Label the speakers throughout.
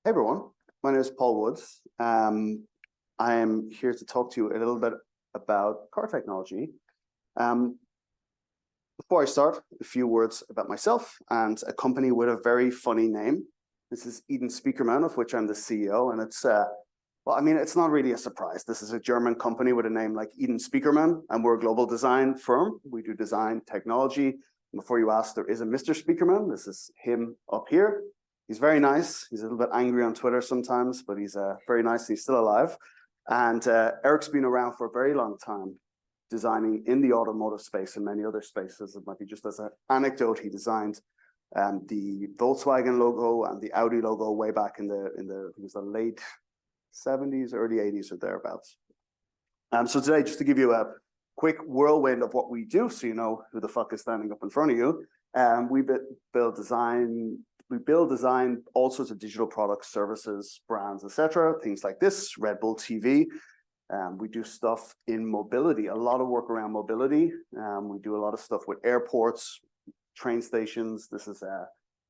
Speaker 1: Hey everyone, my name is Paul Woods. I am here to talk to you a little bit about car technology. Um, Before I start, a few words about myself and a company with a very funny name. This is Edenspiekermann, of which I'm the CEO, and it's not really a surprise. This is a German company with a name like Edenspiekermann, and we're a global design firm. We do design technology. Before you ask, there is a Mr. Speakerman. This is him up here. He's very nice. He's a little bit angry on Twitter sometimes, but he's very nice. He's still alive. And Eric's been around for a very long time, designing in the automotive space and many other spaces. It might be just as an anecdote, he designed the Volkswagen logo and the Audi logo way back in the late 70s, early 80s or thereabouts. So today, just to give you a quick whirlwind of what we do, so you know who the fuck is standing up in front of you, we build design, all sorts of digital products, services, brands, etc. Things like this, Red Bull TV. We do stuff in mobility, a lot of work around mobility. We do a lot of stuff with airports, train stations.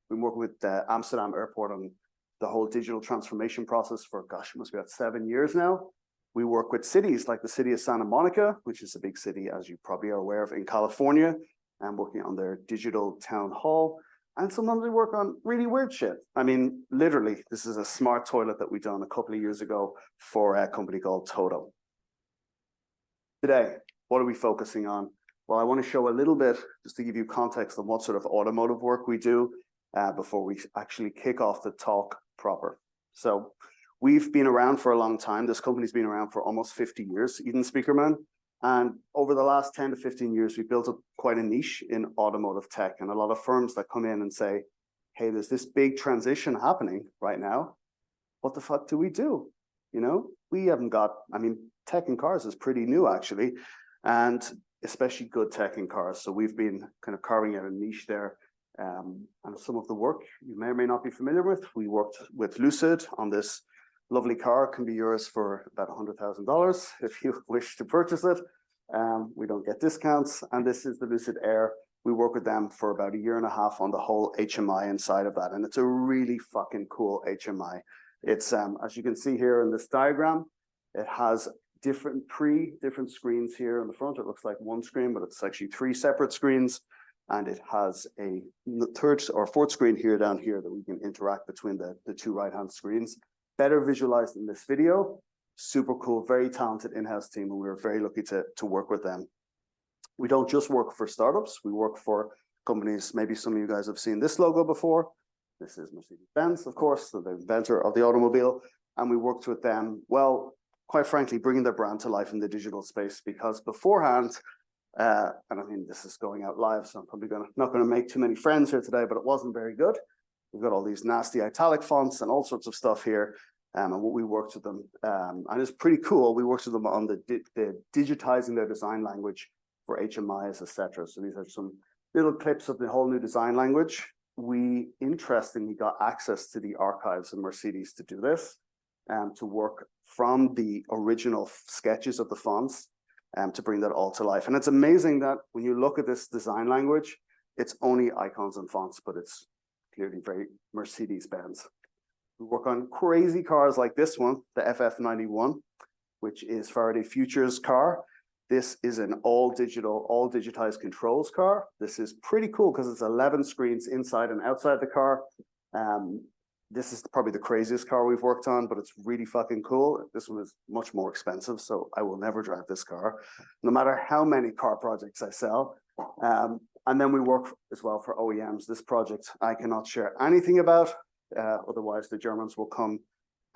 Speaker 1: We work with Amsterdam Airport on the whole digital transformation process for, gosh, it must be about 7 years now. We work with cities like the city of Santa Monica, which is a big city, as you probably are aware of, in California, and working on their digital town hall. And sometimes we work on really weird shit. I mean, literally, this is a smart toilet that we done a couple of years ago for a company called Toto. Today, what are we focusing on? Well, I want to show a little bit, just to give you context on what sort of automotive work we do before we actually kick off the talk proper. So we've been around for a long time. This company's been around for almost 50 years, Edenspiekermann. And over the last 10 to 15 years, we built up quite a niche in automotive tech, and a lot of firms that come in and say, hey, there's this big transition happening right now. What the fuck do we do? You know, we haven't got, tech in cars is pretty new actually, and especially good tech in cars. So we've been kind of carving out a niche there. And some of the work you may or may not be familiar with, we worked with Lucid on this lovely car. Can be yours for about $100,000 if you wish to purchase it. We don't get discounts. And this is the Lucid Air. We work with them for about 1.5 years on the whole HMI inside of that. And it's a really fucking cool HMI. It's, as you can see here in this diagram, it has different screens here in the front. It looks like one screen, but it's actually 3 separate screens. And it has a third or fourth screen here down here that we can interact between the 2 right-hand screens. Better visualized in this video. Super cool, very talented in-house team, and we were very lucky to work with them. We don't just work for startups, we work for companies. Maybe some of you guys have seen this logo before. This is Mercedes-Benz, of course, the inventor of the automobile, and we worked with them, well, quite frankly, bringing their brand to life in the digital space, because beforehand, this is going out live, so I'm probably not going to make too many friends here today, but it wasn't very good. We've got all these nasty italic fonts and all sorts of stuff here. And what we worked with them, and it's pretty cool. We worked with them on the digitizing their design language for HMIs, etc. So these are some little clips of the whole new design language. We interestingly got access to the archives of Mercedes to do this, to work from the original sketches of the fonts, to bring that all to life. And it's amazing that when you look at this design language, it's only icons and fonts, but it's clearly very Mercedes-Benz. We work on crazy cars like this one, the FF91, which is Faraday Future's car. This is an all digitized controls car. This is pretty cool because it's 11 screens inside and outside the car. This is probably the craziest car we've worked on, but it's really fucking cool. This one is much more expensive, so I will never drive this car, no matter how many car projects I sell. And then we work as well for OEMs. This project I cannot share anything about, otherwise the Germans will come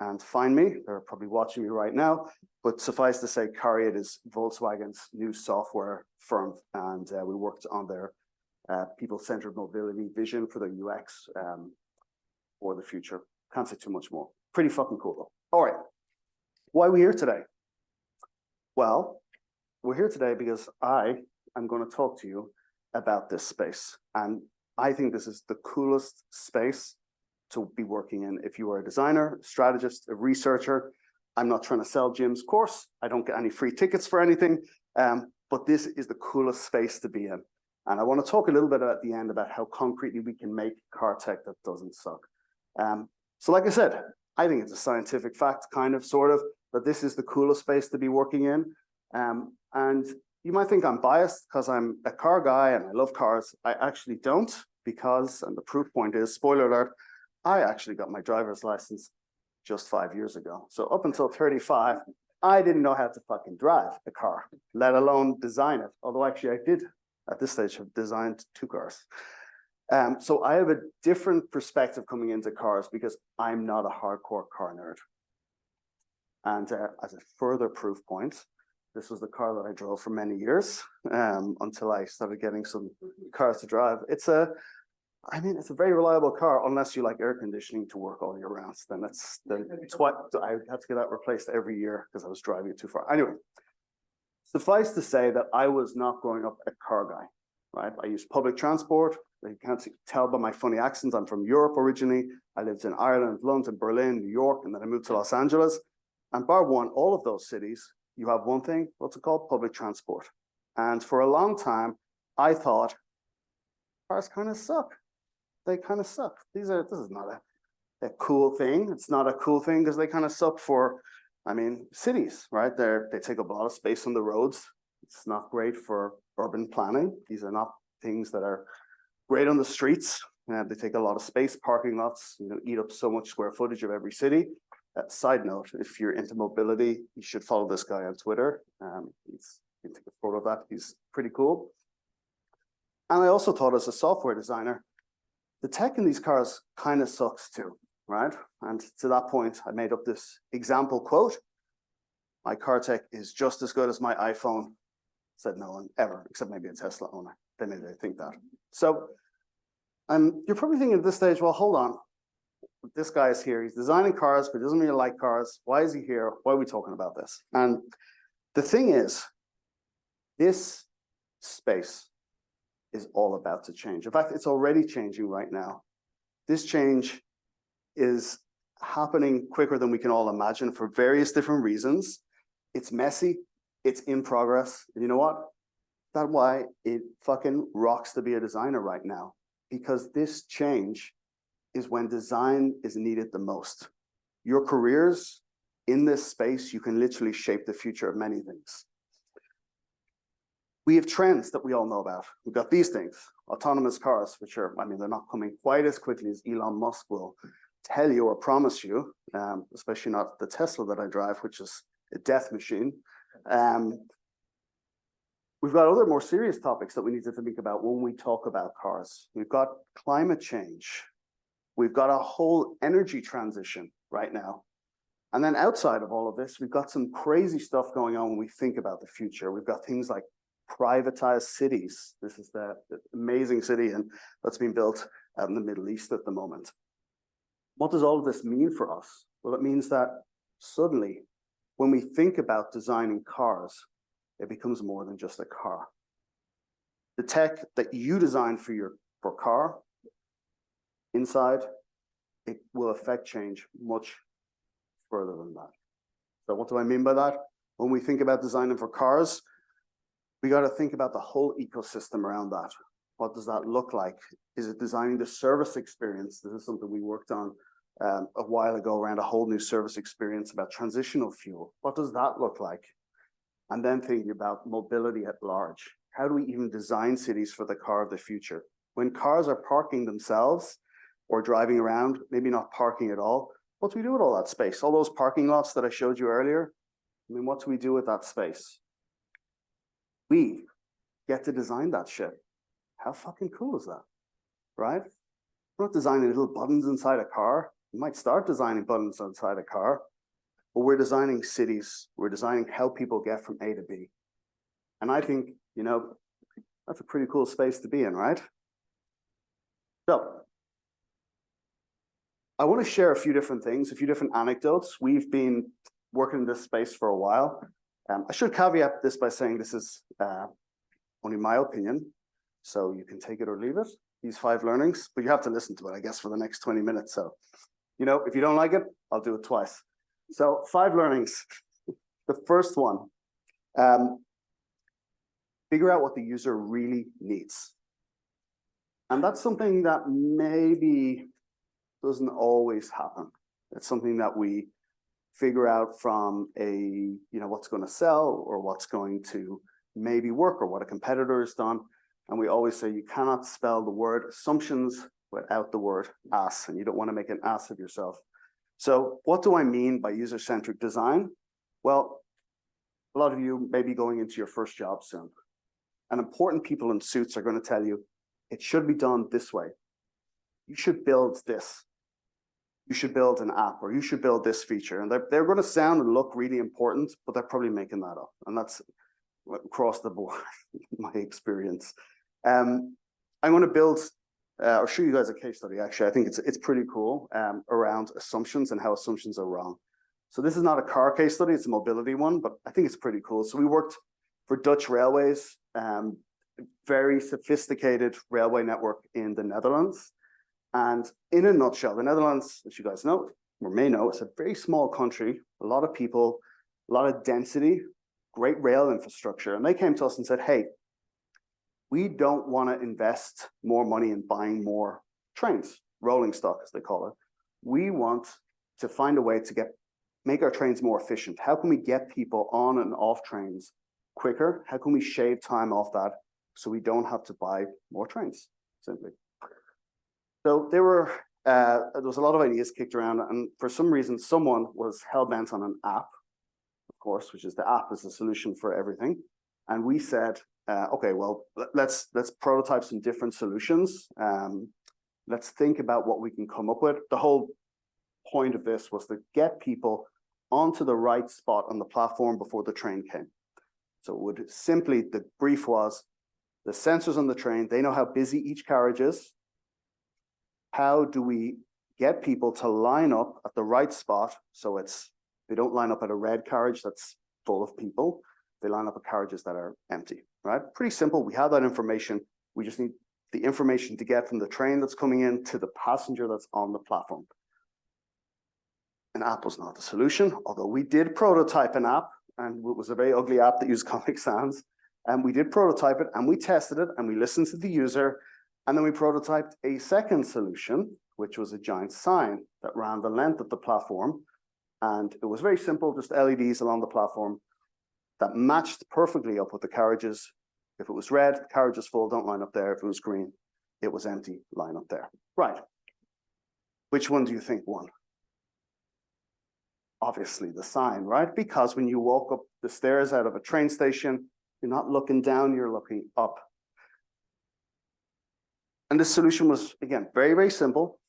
Speaker 1: and find me. They're probably watching me right now. But suffice to say, Cariad is Volkswagen's new software firm, and we worked on their people-centered mobility vision for their UX for the future. Can't say too much more. Pretty fucking cool though. All right, why are we here today? Well, we're here today because I am going to talk to you about this space. And I think this is the coolest space to be working in if you are a designer, strategist, a researcher. I'm not trying to sell Jim's course. I don't get any free tickets for anything, but this is the coolest space to be in. And I want to talk a little bit at the end about how concretely we can make car tech that doesn't suck. So like I said, I think it's a scientific fact, kind of, sort of, that this is the coolest space to be working in. And you might think I'm biased because I'm a car guy and I love cars. I actually don't, because, and the proof point is, spoiler alert, I actually got my driver's license just 5 years ago. So up until 35, I didn't know how to fucking drive a car, let alone design it. Although actually I did, at this stage, have designed 2 cars. So I have a different perspective coming into cars because I'm not a hardcore car nerd. And as a further proof point, this was the car that I drove for many years until I started getting some cars to drive. It's a very reliable car unless you like air conditioning to work all year round. Then it's what I had to get that replaced every year because I was driving it too far. Anyway, suffice to say that I was not growing up a car guy, right? I used public transport. You can't tell by my funny accents. I'm from Europe originally. I lived in Ireland, London, Berlin, New York, and then I moved to Los Angeles. And bar one, all of those cities, you have one thing, what's it called? Public transport. And for a long time, I thought cars kind of suck. They kind of suck. This is not a cool thing. It's not a cool thing because they kind of suck for, cities, right? They take up a lot of space on the roads. It's not great for urban planning. These are not things that are great on the streets. They take a lot of space. Parking lots, eat up so much square footage of every city. Side note, if you're into mobility, you should follow this guy on Twitter. You can take a photo of that. He's pretty cool. And I also thought, as a software designer, the tech in these cars kind of sucks too, right? And to that point, I made up this example quote. My car tech is just as good as my iPhone. Said no one ever, except maybe a Tesla owner. They think that. So you're probably thinking at this stage, well, hold on. This guy is here. He's designing cars, but he doesn't really like cars. Why is he here? Why are we talking about this? And the thing is, this space is all about to change. In fact, it's already changing right now. This change is happening quicker than we can all imagine for various different reasons. It's messy. It's in progress. And you know what? That's why it fucking rocks to be a designer right now, because this change is when design is needed the most. Your careers in this space, you can literally shape the future of many things. We have trends that we all know about. We've got these things, autonomous cars, which are, they're not coming quite as quickly as Elon Musk will tell you or promise you, especially not the Tesla that I drive, which is a death machine. We've got other more serious topics that we need to think about when we talk about cars. We've got climate change. We've got a whole energy transition right now. And then outside of all of this, we've got some crazy stuff going on when we think about the future. We've got things like privatized cities. This is the amazing city that's being built out in the Middle East at the moment. What does all of this mean for us? Well, it means that suddenly, when we think about designing cars, it becomes more than just a car. The tech that you design for your car inside, it will affect change much further than that. So what do I mean by that? When we think about designing for cars, we got to think about the whole ecosystem around that. What does that look like? Is it designing the service experience? This is something we worked on a while ago around a whole new service experience about transitional fuel. What does that look like? And then thinking about mobility at large. How do we even design cities for the car of the future? When cars are parking themselves or driving around, maybe not parking at all, what do we do with all that space? All those parking lots that I showed you earlier, what do we do with that space? We get to design that shit. How fucking cool is that, right? We're not designing little buttons inside a car. We might start designing buttons inside a car, but we're designing cities. We're designing how people get from A to B. And I think, that's a pretty cool space to be in, right? So I want to share a few different things, a few different anecdotes. We've been working in this space for a while. I should caveat this by saying this is only my opinion, so you can take it or leave it, these 5 learnings, but you have to listen to it, I guess, for the next 20 minutes. So, if you don't like it, I'll do it twice. So 5 learnings. The first one, figure out what the user really needs. And that's something that maybe doesn't always happen. It's something that we figure out from what's going to sell or what's going to maybe work or what a competitor has done. And we always say you cannot spell the word assumptions without the word ass, and you don't want to make an ass of yourself. So what do I mean by user-centric design? Well, a lot of you may be going into your first job soon. And important people in suits are going to tell you, it should be done this way. You should build this. You should build an app, or you should build this feature. And they're going to sound and look really important, but they're probably making that up. And that's across the board, my experience. I'm going to build, or show you guys a case study, actually. I think it's pretty cool around assumptions and how assumptions are wrong. So this is not a car case study, it's a mobility one, but I think it's pretty cool. So we worked for Dutch Railways, very sophisticated railway network in the Netherlands. And in a nutshell, the Netherlands, as you guys know, or may know, it's a very small country, a lot of people, a lot of density, great rail infrastructure. And they came to us and said, hey, we don't want to invest more money in buying more trains, rolling stock, as they call it. We want to find a way to make our trains more efficient. How can we get people on and off trains quicker? How can we shave time off that so we don't have to buy more trains, simply? So there was a lot of ideas kicked around, and for some reason, someone was hell-bent on an app, of course, which is the app is the solution for everything. And we said, okay, well, let's prototype some different solutions. Let's think about what we can come up with. The whole point of this was to get people onto the right spot on the platform before the train came. So the brief was, the sensors on the train, they know how busy each carriage is. How do we get people to line up at the right spot so they don't line up at a red carriage that's full of people. They line up at carriages that are empty, right? Pretty simple. We have that information. We just need the information to get from the train that's coming in to the passenger that's on the platform. An app was not the solution, although we did prototype an app, and it was a very ugly app that used Comic Sans. And we did prototype it, and we tested it, and we listened to the user, and then we prototyped a second solution, which was a giant sign that ran the length of the platform. And it was very simple, just LEDs along the platform that matched perfectly up with the carriages. If it was red, the carriage is full, don't line up there. If it was green, it was empty, line up there. Right. Which one do you think won? Obviously the sign, right? Because when you walk up the stairs out of a train station, you're not looking down, you're looking up. And this solution was, again, very, very simple.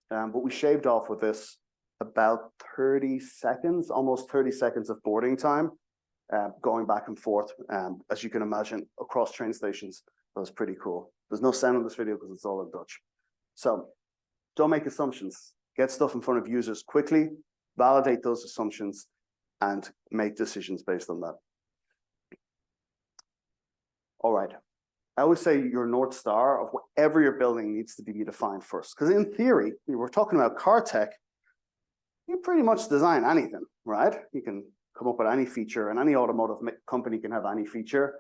Speaker 1: But we shaved off with this about 30 seconds, almost 30 seconds of boarding time, going back and forth, as you can imagine, across train stations. That was pretty cool. There's no sound in this video because it's all in Dutch. So don't make assumptions. Get stuff in front of users quickly, validate those assumptions, and make decisions based on that. All right. I always say your North Star of whatever you're building needs to be defined first. Because in theory, we were talking about car tech, you pretty much design anything, right? You can come up with any feature, and any automotive company can have any feature.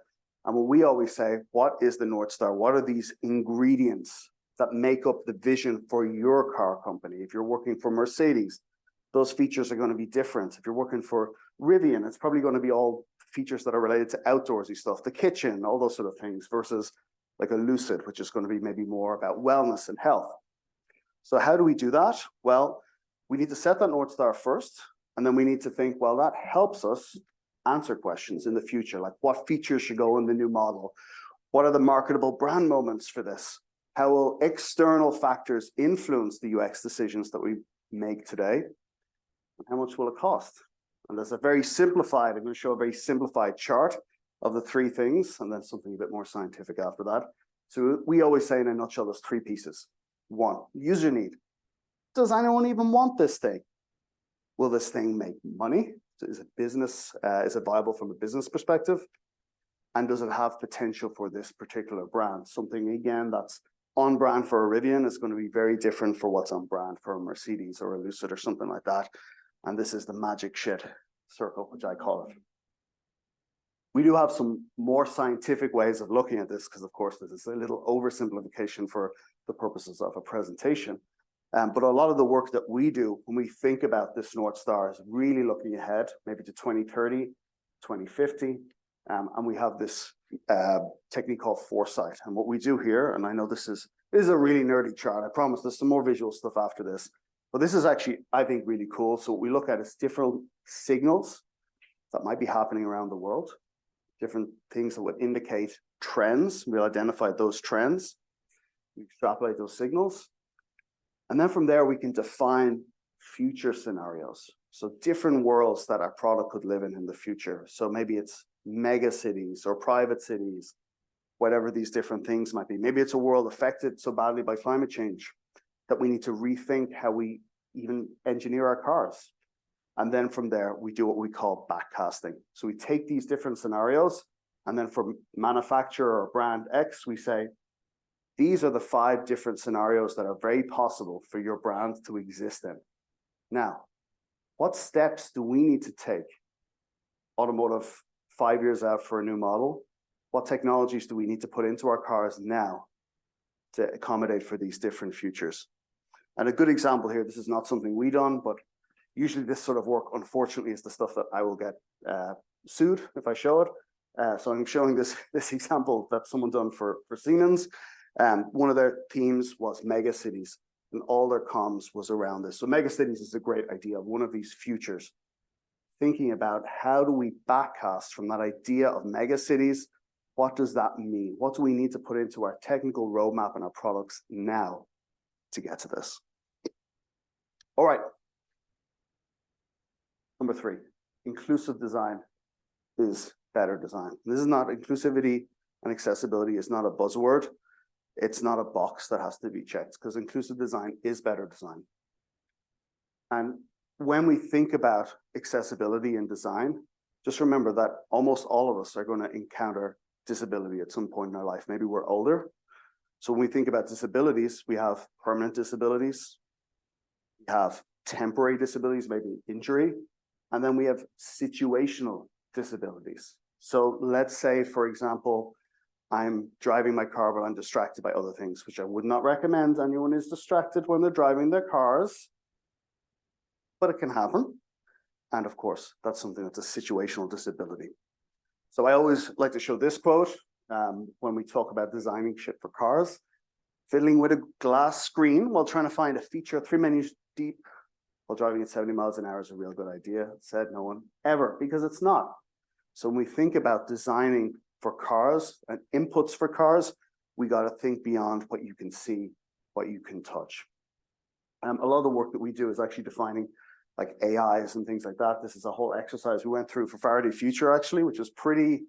Speaker 1: And what we always say, what is the North Star? What are these ingredients that make up the vision for your car company? If you're working for Mercedes, those features are going to be different. If you're working for Rivian, it's probably going to be all features that are related to outdoorsy stuff, the kitchen, all those sort of things, versus like a Lucid, which is going to be maybe more about wellness and health. So how do we do that? Well, we need to set that North Star first, and then we need to think, well, that helps us answer questions in the future, like what features should go in the new model? What are the marketable brand moments for this? How will external factors influence the UX decisions that we make today? And how much will it cost? And there's a very simplified, I'm going to show a very simplified chart of the three things, and then something a bit more scientific after that. So we always say in a nutshell, there's three pieces. One, user need. Does anyone even want this thing? Will this thing make money? Is it viable from a business perspective? And does it have potential for this particular brand? Something, again, that's on brand for a Rivian is going to be very different for what's on brand for a Mercedes or a Lucid or something like that. And this is the magic shit circle, which I call it. We do have some more scientific ways of looking at this, because of course this is a little oversimplification for the purposes of a presentation. But a lot of the work that we do when we think about this North Star is really looking ahead, maybe to 2030, 2050. And we have this technique called foresight. And what we do here, and I know this is a really nerdy chart. I promise there's some more visual stuff after this. But this is actually, I think, really cool. So what we look at is different signals that might be happening around the world, different things that would indicate trends. We'll identify those trends. We extrapolate those signals. And then from there, we can define future scenarios. So different worlds that our product could live in the future. So maybe it's mega cities or private cities, whatever these different things might be. Maybe it's a world affected so badly by climate change that we need to rethink how we even engineer our cars. And then from there, we do what we call backcasting. So we take these different scenarios, and then for manufacturer or brand X, we say, these are the 5 different scenarios that are very possible for your brand to exist in. Now, what steps do we need to take? Automotive 5 years out for a new model. What technologies do we need to put into our cars now to accommodate for these different futures? And a good example here, this is not something we done, but usually this sort of work, unfortunately, is the stuff that I will get sued if I show it. So I'm showing this example that someone done for Siemens. One of their themes was mega cities, and all their comms was around this. So mega cities is a great idea, one of these futures. Thinking about how do we backcast from that idea of mega cities? What does that mean? What do we need to put into our technical roadmap and our products now to get to this? All right. Number 3, inclusive design is better design. This is not inclusivity and accessibility is not a buzzword. It's not a box that has to be checked, because inclusive design is better design. And when we think about accessibility in design, just remember that almost all of us are going to encounter disability at some point in our life. Maybe we're older. So when we think about disabilities, we have permanent disabilities, we have temporary disabilities, maybe injury, and then we have situational disabilities. So let's say, for example, I'm driving my car, but I'm distracted by other things, which I would not recommend anyone is distracted when they're driving their cars, but it can happen. And of course, that's something that's a situational disability. So I always like to show this quote when we talk about designing shit for cars. Fiddling with a glass screen while trying to find a feature 3 menus deep while driving at 70 miles an hour is a real good idea, said no one ever, because it's not. So when we think about designing for cars and inputs for cars, we got to think beyond what you can see, what you can touch. A lot of the work that we do is actually defining like AIs and things like that. This is a whole exercise we went through for Faraday Future, actually, which was pretty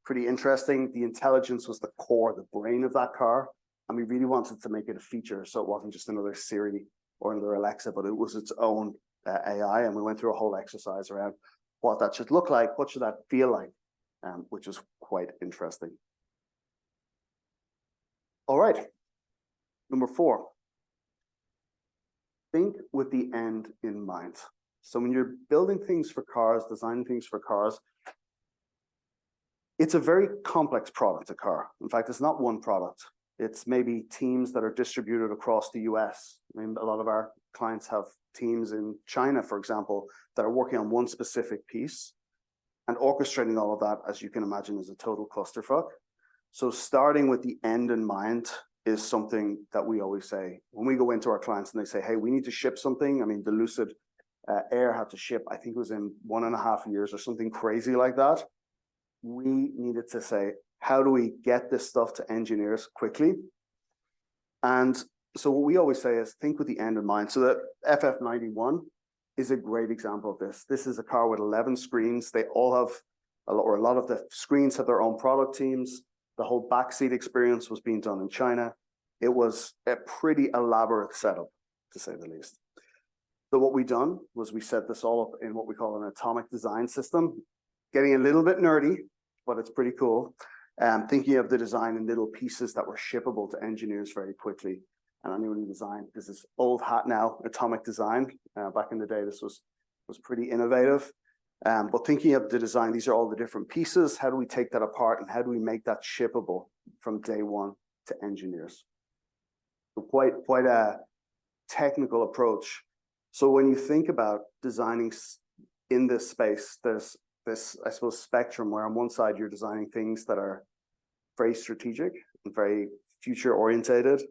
Speaker 1: interesting. The intelligence was the core, the brain of that car. And we really wanted to make it a feature, so it wasn't just another Siri or another Alexa, but it was its own AI. And we went through a whole exercise around what that should look like, what should that feel like, which is quite interesting. All right, number 4, think with the end in mind. So when you're building things for cars, designing things for cars, it's a very complex product, a car. In fact, it's not one product. It's maybe teams that are distributed across the US. I mean, a lot of our clients have teams in China, for example, that are working on one specific piece, and orchestrating all of that, as you can imagine, is a total clusterfuck. So starting with the end in mind is something that we always say when we go into our clients and they say, hey, we need to ship something. I mean, the Lucid Air had to ship, I think it was in 1.5 years or something crazy like that. We needed to say, how do we get this stuff to engineers quickly? And so what we always say is think with the end in mind. So the FF91 is a great example of this. This is a car with 11 screens. They all have, or a lot of the screens have their own product teams. The whole backseat experience was being done in China. It was a pretty elaborate setup, to say the least. So what we done was we set this all up in what we call an atomic design system. Getting a little bit nerdy, but it's pretty cool. Thinking of the design in little pieces that were shippable to engineers very quickly. And anyone who designed, this is old hat now, atomic design. Back in the day, this was pretty innovative. But thinking of the design, these are all the different pieces. How do we take that apart and how do we make that shippable from day one to engineers? So quite a technical approach. So when you think about designing in this space, there's this, I suppose, spectrum where on one side you're designing things that are very strategic and very future orientated,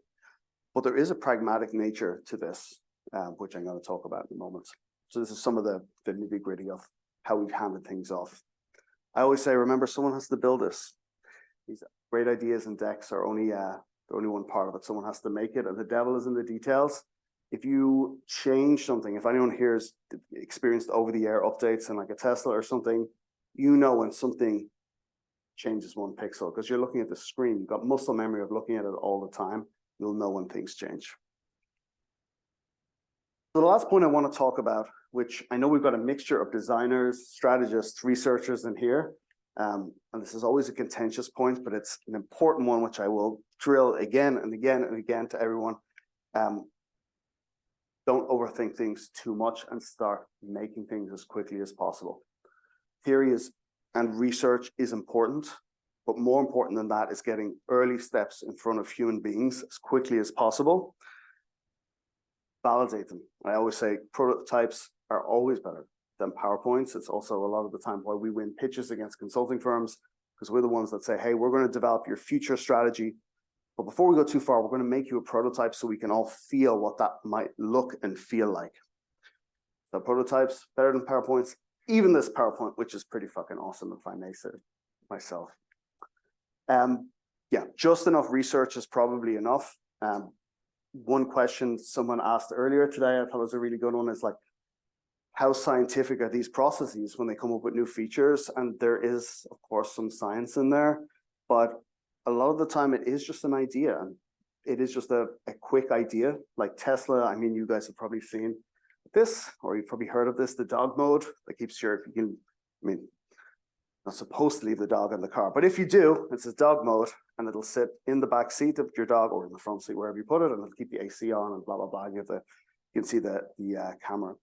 Speaker 1: but there is a pragmatic nature to this, which I'm going to talk about in a moment. So this is some of the nitty-gritty of how we've handed things off. I always say, remember, someone has to build this. These great ideas and decks are only one part of it. Someone has to make it, and the devil is in the details. If you change something, if anyone here has experienced over-the-air updates in like a Tesla or something, you know when something changes one pixel because you're looking at the screen. You've got muscle memory of looking at it all the time. You'll know when things change. So the last point I want to talk about, which I know we've got a mixture of designers, strategists, researchers in here, and this is always a contentious point, but it's an important one, which I will drill again and again and again to everyone. Don't overthink things too much and start making things as quickly as possible. Theory and research is important, but more important than that is getting early steps in front of human beings as quickly as possible. Validate them. I always say prototypes are always better than PowerPoints. It's also a lot of the time why we win pitches against consulting firms, because we're the ones that say, hey, we're going to develop your future strategy. But before we go too far, we're going to make you a prototype so we can all feel what that might look and feel like. So prototypes, better than PowerPoints, even this PowerPoint, which is pretty fucking awesome if I may say myself. Yeah, just enough research is probably enough. One question someone asked earlier today, I thought was a really good one, is like, how scientific are these processes when they come up with new features? And there is, of course, some science in there, but a lot of the time it is just an idea. And it is just a quick idea, like Tesla. I mean, you guys have probably seen this, or you've probably heard of this, the dog mode that keeps your, not supposed to leave the dog in the car, but if you do, it's a dog mode, and it'll sit in the back seat of your dog or in the front seat, wherever you put it, and it'll keep the AC on and blah, blah, blah. You can see the camera.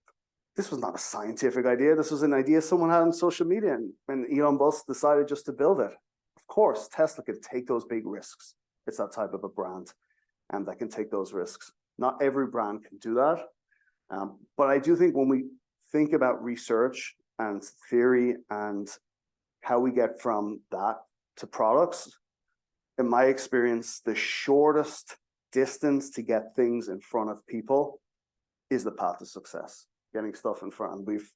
Speaker 1: This was not a scientific idea. This was an idea someone had on social media, and Elon Musk decided just to build it. Of course, Tesla can take those big risks. It's that type of a brand, and that can take those risks. Not every brand can do that. But I do think when we think about research and theory and how we get from that to products, in my experience, the shortest distance to get things in front of people is the path to success, getting stuff in front. And we've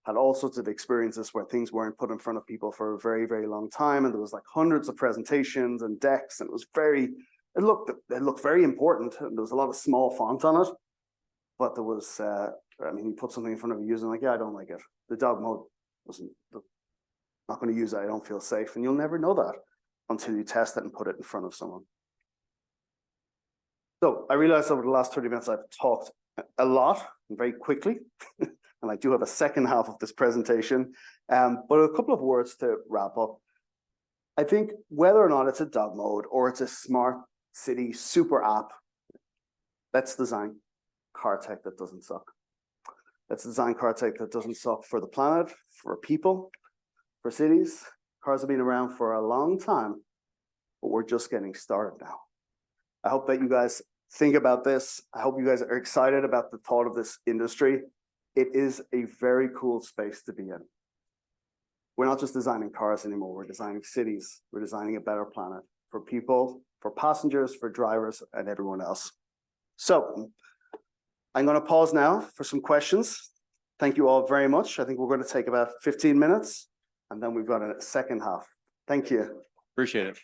Speaker 1: had all sorts of experiences where things weren't put in front of people for a very, very long time. And there was like hundreds of presentations and decks, and it looked very important. And there was a lot of small font on it, but there was, you put something in front of a user and like, yeah, I don't like it. The dog mode wasn't, not going to use it. I don't feel safe. And you'll never know that until you test it and put it in front of someone. So I realized over the last 30 minutes, I've talked a lot and very quickly, and I do have a second half of this presentation, but a couple of words to wrap up. I think whether or not it's a dog mode or it's a smart city super app, let's design car tech that doesn't suck. Let's design car tech that doesn't suck for the planet, for people, for cities. Cars have been around for a long time, but we're just getting started now. I hope that you guys think about this. I hope you guys are excited about the thought of this industry. It is a very cool space to be in. We're not just designing cars anymore. We're designing cities. We're designing a better planet for people, for passengers, for drivers, and everyone else. So I'm going to pause now for some questions. Thank you all very much. I think we're going to take about 15 minutes, and then we've got a second half. Thank you.
Speaker 2: Appreciate it.